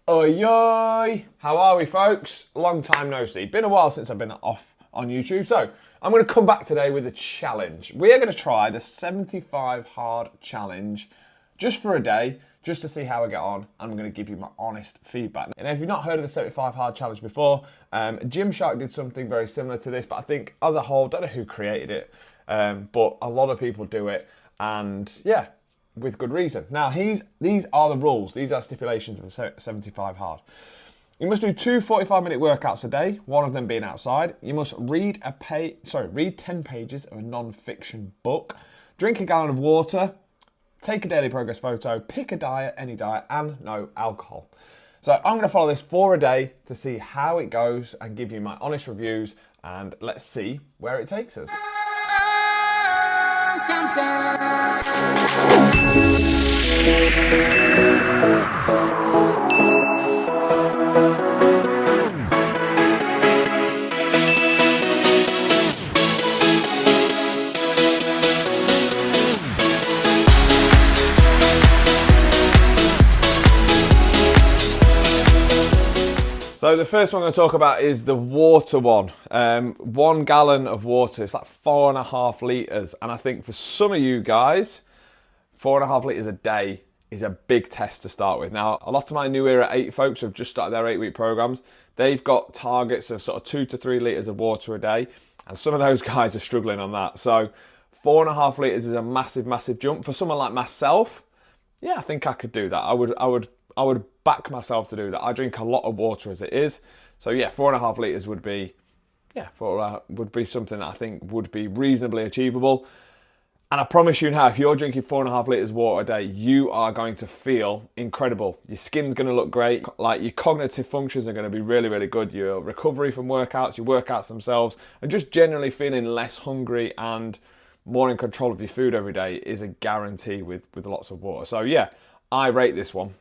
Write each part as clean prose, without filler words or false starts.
Oi, oi! How are we, folks? Long time no see. Been a while since I've been off on YouTube, so I'm going to come back today with a challenge. We are going to try the 75 hard challenge just for a day, just to see how I get on. I'm going to give you my honest feedback. And if you've not heard of the 75 hard challenge before, Gymshark did something very similar to this, but I think as a whole, don't know who created it, but a lot of people do it, and yeah, with good reason. Now, these are the rules. These are stipulations of the 75 hard. You must do two 45-minute workouts a day, one of them being outside. You must read 10 pages of a non-fiction book, drink a gallon of water, take a daily progress photo, pick a diet, any diet, and no alcohol. So I'm going to follow this for a day to see how it goes and give you my honest reviews, and let's see where it takes us. So the first one I'm going to talk about is the water one. 1 gallon of water, it's like 4.5 litres. And I think for some of you guys, 4.5 litres a day is a big test to start with. Now, a lot of my New Era 8 folks who have just started their 8-week programs, they've got targets of sort of 2 to 3 litres of water a day. And some of those guys are struggling on that. So 4.5 litres is a massive, massive jump. For someone like myself, yeah, I think I could do that. I would back myself to do that. I drink a lot of water as it is. So yeah, 4.5 litres would be, would be something that I think would be reasonably achievable. And I promise you now, if you're drinking 4.5 litres of water a day, you are going to feel incredible. Your skin's going to look great. Like, your cognitive functions are going to be really, really good. Your recovery from workouts, your workouts themselves, and just generally feeling less hungry and more in control of your food every day is a guarantee with lots of water. So yeah, I rate this one.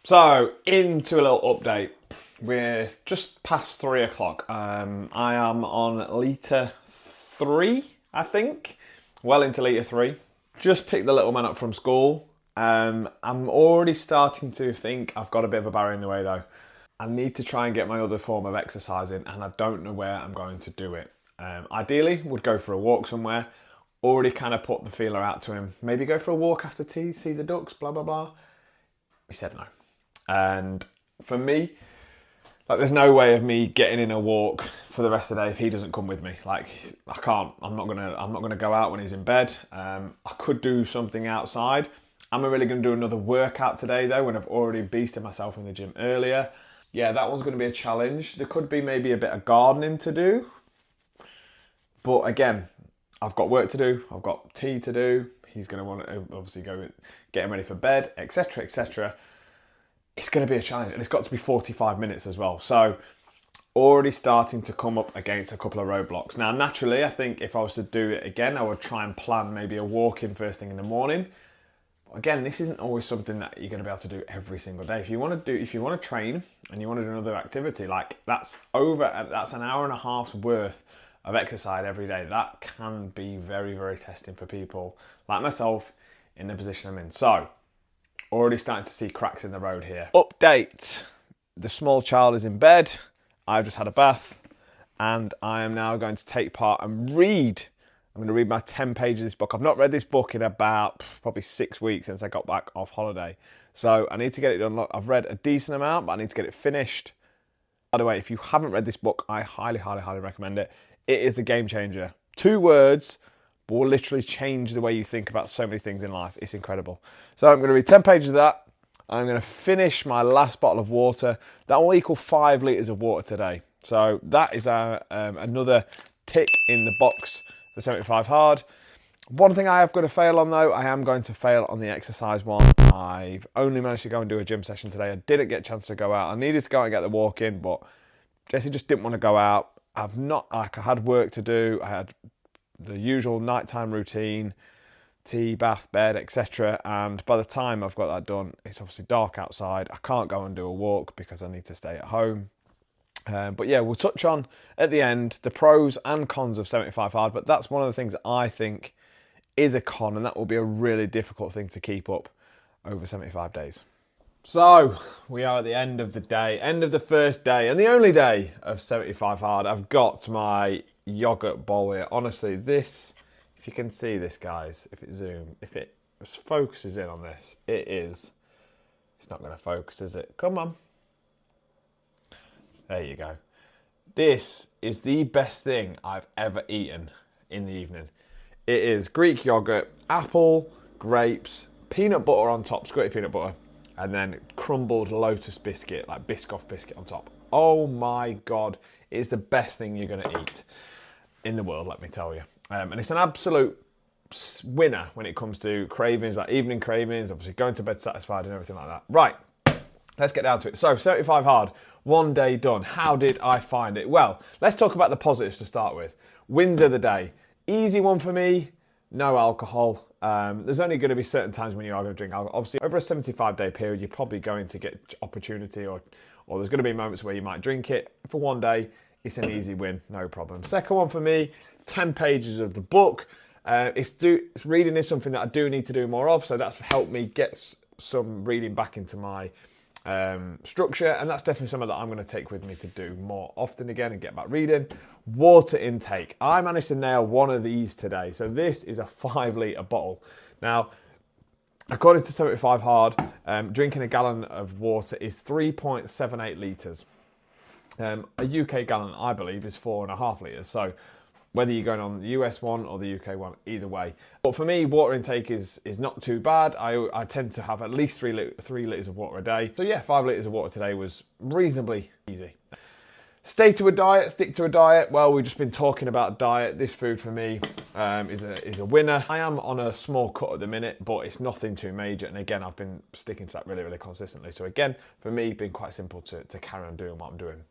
So, into a little update. We're just past 3 o'clock. I am on litre 3, I think. Well into litre 3. Just picked the little man up from school. I'm already starting to think I've got a bit of a barrier in the way though. I need to try and get my other form of exercising, and I don't know where I'm going to do it. Ideally, would go for a walk somewhere. Already kind of put the feeler out to him. Maybe go for a walk after tea, see the ducks, blah, blah, blah. He said no. And for me, like, there's no way of me getting in a walk for the rest of the day if he doesn't come with me. Like, I can't. I'm not gonna go out when he's in bed. I could do something outside. Am I really gonna do another workout today though, when I've already beasted myself in the gym earlier? Yeah, that one's gonna be a challenge. There could be maybe a bit of gardening to do, but again, I've got work to do. I've got tea to do. He's gonna want to obviously go get him ready for bed, etc., etc. It's going to be a challenge, and it's got to be 45 minutes as well. So already starting to come up against a couple of roadblocks. Now, naturally, I think if I was to do it again, I would try and plan maybe a walk in first thing in the morning. But again, this isn't always something that you're going to be able to do every single day. If you want to train and you want to do another activity, like that's an hour and a half's worth of exercise every day. That can be very, very testing for people like myself in the position I'm in. So already starting to see cracks in the road here. Update. The small child is in bed. I've just had a bath, and I am now going to take part and read. I'm going to read my 10 pages of this book. I've not read this book in about probably 6 weeks since I got back off holiday. So I need to get it done. Look, I've read a decent amount, but I need to get it finished. By the way, if you haven't read this book, I highly, highly, highly recommend it. It is a game changer. 2 words, but will literally change the way you think about so many things in life. It's incredible. So I'm going to read 10 pages of that. I'm going to finish my last bottle of water. That will equal 5 litres of water today. So that is another tick in the box for 75 hard. One thing I have got to fail on though, I am going to fail on the exercise one. I've only managed to go and do a gym session today. I didn't get a chance to go out. I needed to go and get the walk in, but Jesse just didn't want to go out. I had work to do. I had the usual nighttime routine, tea, bath, bed, etc. And by the time I've got that done, it's obviously dark outside. I can't go and do a walk because I need to stay at home. But yeah, we'll touch on at the end the pros and cons of 75 hard. But that's one of the things that I think is a con, and that will be a really difficult thing to keep up over 75 days. So we are at the end of the day, end of the first day and the only day of 75 hard. I've got my yogurt bowl here. Honestly, this, if you can see this, guys, if it focuses in on this, it's not going to focus, is it? Come on. There you go. This is the best thing I've ever eaten in the evening. It is Greek yogurt, apple, grapes, peanut butter on top, squirty peanut butter, and then crumbled lotus biscuit, like Biscoff biscuit on top. Oh my God, it's the best thing you're gonna eat in the world, let me tell you. And it's an absolute winner when it comes to cravings, like evening cravings, obviously going to bed satisfied and everything like that. Right, let's get down to it. So 75 hard, one day done. How did I find it? Well, let's talk about the positives to start with. Wins of the day. Easy one for me, no alcohol. There's only going to be certain times when you are going to drink alcohol. Obviously, over a 75-day period, you're probably going to get opportunity or there's going to be moments where you might drink it. For one day, it's an easy win, no problem. Second one for me, 10 pages of the book. Reading is something that I do need to do more of, so that's helped me get some reading back into my structure, and that's definitely something that I'm going to take with me to do more often again and get back reading. Water intake. I managed to nail one of these today. So this is a 5-litre bottle. Now, according to 75 hard, drinking a gallon of water is 3.78 litres. A UK gallon, I believe, is 4.5 litres. So whether you're going on the US one or the UK one, either way. But for me, water intake is not too bad. I tend to have at least 3 litres of water a day. So yeah, 5 litres of water today was reasonably easy. Stay to a diet, stick to a diet. Well, we've just been talking about diet. This food for me is a winner. I am on a small cut at the minute, but it's nothing too major. And again, I've been sticking to that really, really consistently. So again, for me, been quite simple to carry on doing what I'm doing.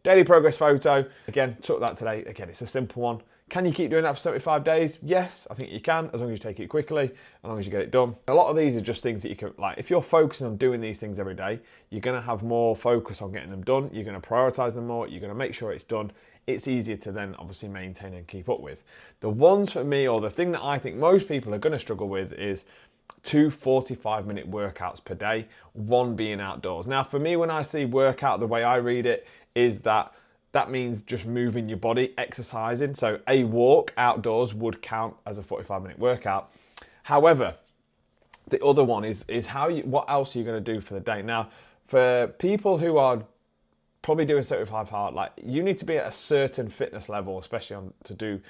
Daily progress photo, again, took that today. Again, it's a simple one. Can you keep doing that for 75 days? Yes, I think you can, as long as you take it quickly, as long as you get it done. A lot of these are just things that you can, like, if you're focusing on doing these things every day, you're gonna have more focus on getting them done. You're gonna prioritize them more. You're gonna make sure it's done. It's easier to then obviously maintain and keep up with. The ones for me, or the thing that I think most people are gonna struggle with, is 2 45-minute workouts per day, one being outdoors. Now, for me, when I see workout, the way I read it is that means just moving your body, exercising. So a walk outdoors would count as a 45-minute workout. However, the other one is what else are you going to do for the day? Now, for people who are probably doing 75 hard, like, you need to be at a certain fitness level, especially to do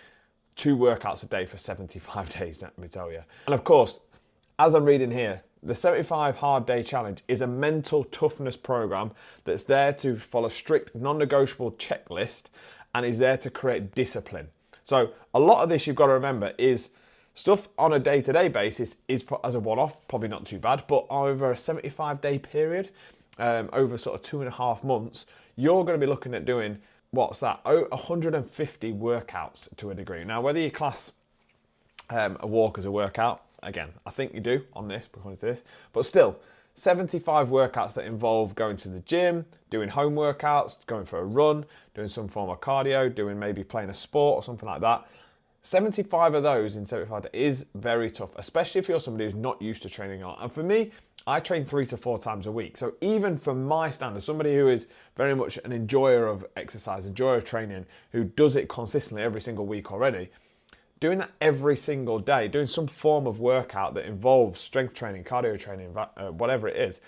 2 workouts a day for 75 days, let me tell you. And of course, as I'm reading here, the 75 hard day challenge is a mental toughness program that's there to follow strict non-negotiable checklist and is there to create discipline. So a lot of this, you've got to remember, is stuff on a day-to-day basis is as a one-off, probably not too bad, but over a 75-day period, over sort of 2.5 months, you're going to be looking at doing, what's that, 150 workouts to a degree. Now, whether you class a walk as a workout, again, I think you do on this, according to this, but still, 75 workouts that involve going to the gym, doing home workouts, going for a run, doing some form of cardio, doing maybe playing a sport or something like that. 75 of those in 75 days is very tough, especially if you're somebody who's not used to training a lot. And for me, I train 3 to 4 times a week. So even from my standards, somebody who is very much an enjoyer of exercise, enjoyer of training, who does it consistently every single week already, doing that every single day, doing some form of workout that involves strength training, cardio training, whatever it is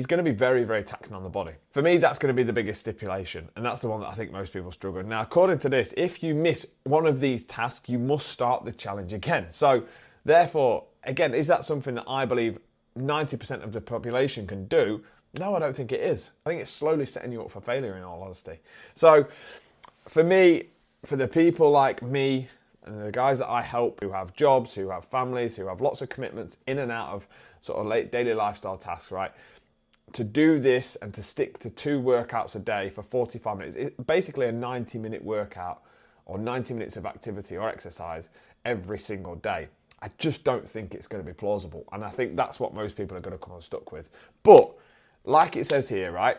going to be very, very taxing on the body. For me, that's going to be the biggest stipulation, and that's the one that I think most people struggle with. Now, according to this, if you miss one of these tasks, you must start the challenge again. So, therefore, again, is that something that I believe 90% of the population can do? No, I don't think it is. I think it's slowly setting you up for failure, in all honesty. So, for me, for the people like me, and the guys that I help who have jobs, who have families, who have lots of commitments in and out of sort of daily lifestyle tasks, right? To do this and to stick to 2 workouts a day for 45 minutes, it's basically a 90-minute workout or 90 minutes of activity or exercise every single day. I just don't think it's going to be plausible. And I think that's what most people are going to come unstuck with. But like it says here, right?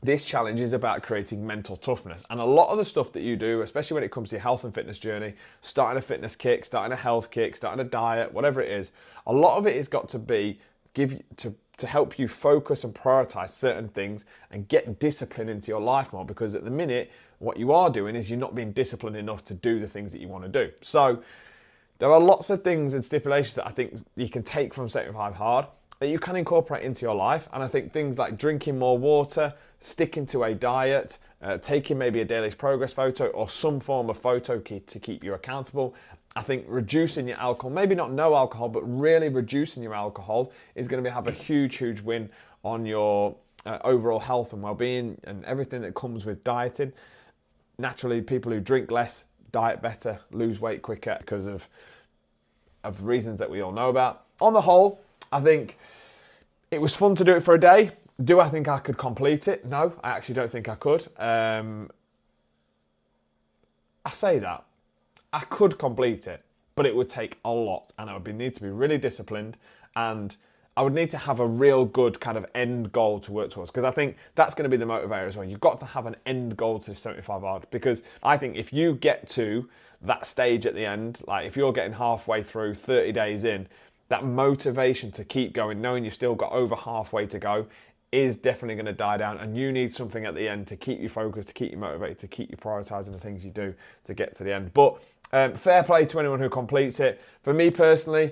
This challenge is about creating mental toughness. And a lot of the stuff that you do, especially when it comes to your health and fitness journey, starting a fitness kick, starting a health kick, starting a diet, whatever it is, a lot of it has got to be to to help you focus and prioritize certain things and get discipline into your life more, because at the minute, what you are doing is you're not being disciplined enough to do the things that you want to do. So there are lots of things and stipulations that I think you can take from 75 Hard that you can incorporate into your life. And I think things like drinking more water, sticking to a diet, taking maybe a daily progress photo or some form of photo kit to keep you accountable. I think reducing your alcohol, maybe not no alcohol, but really reducing your alcohol is going to have a huge, huge win on your overall health and well-being and everything that comes with dieting. Naturally, people who drink less diet better, lose weight quicker because of reasons that we all know about. On the whole, I think it was fun to do it for a day. Do I think I could complete it? No, I actually don't think I could. I say that. I could complete it, but it would take a lot and I would need to be really disciplined, and I would need to have a real good kind of end goal to work towards, because I think that's going to be the motivator as well. You've got to have an end goal to 75 Hard, because I think if you get to that stage at the end, like if you're getting halfway through, 30 days in, that motivation to keep going, knowing you've still got over halfway to go, is definitely going to die down, and you need something at the end to keep you focused, to keep you motivated, to keep you prioritizing the things you do to get to the end. But fair play to anyone who completes it. For me personally,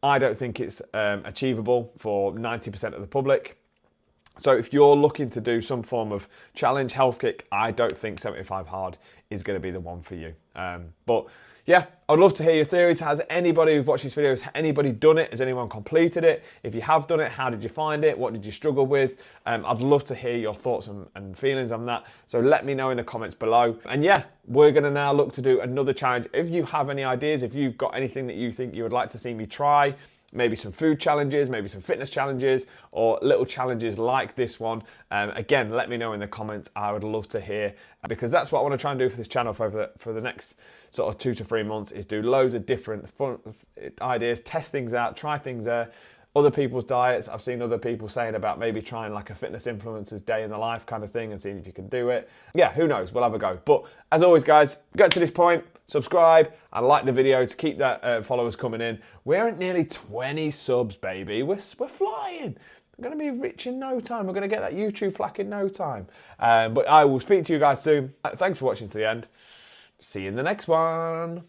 I don't think it's achievable for 90% of the public. So if you're looking to do some form of challenge, health kick, I don't think 75 Hard is going to be the one for you. But yeah, I'd love to hear your theories. Has anybody who's watched these videos, anybody done it? Has anyone completed it? If you have done it, how did you find it? What did you struggle with? I'd love to hear your thoughts and feelings on that. So let me know in the comments below. And yeah, we're going to now look to do another challenge. If you have any ideas, if you've got anything that you think you would like to see me try, maybe some food challenges, maybe some fitness challenges, or little challenges like this one. Again, let me know in the comments. I would love to hear, because that's what I want to try and do for this channel for the next sort of 2 to 3 months, is do loads of different fun ideas, test things out, try things there. Other people's diets. I've seen other people saying about maybe trying like a fitness influencer's day in the life kind of thing and seeing if you can do it. Yeah, who knows? We'll have a go. But as always, guys, get to this point, subscribe and like the video to keep that followers coming in. We're at nearly 20 subs, baby. We're flying. We're going to be rich in no time. We're going to get that YouTube plaque in no time. But I will speak to you guys soon. Thanks for watching to the end. See you in the next one.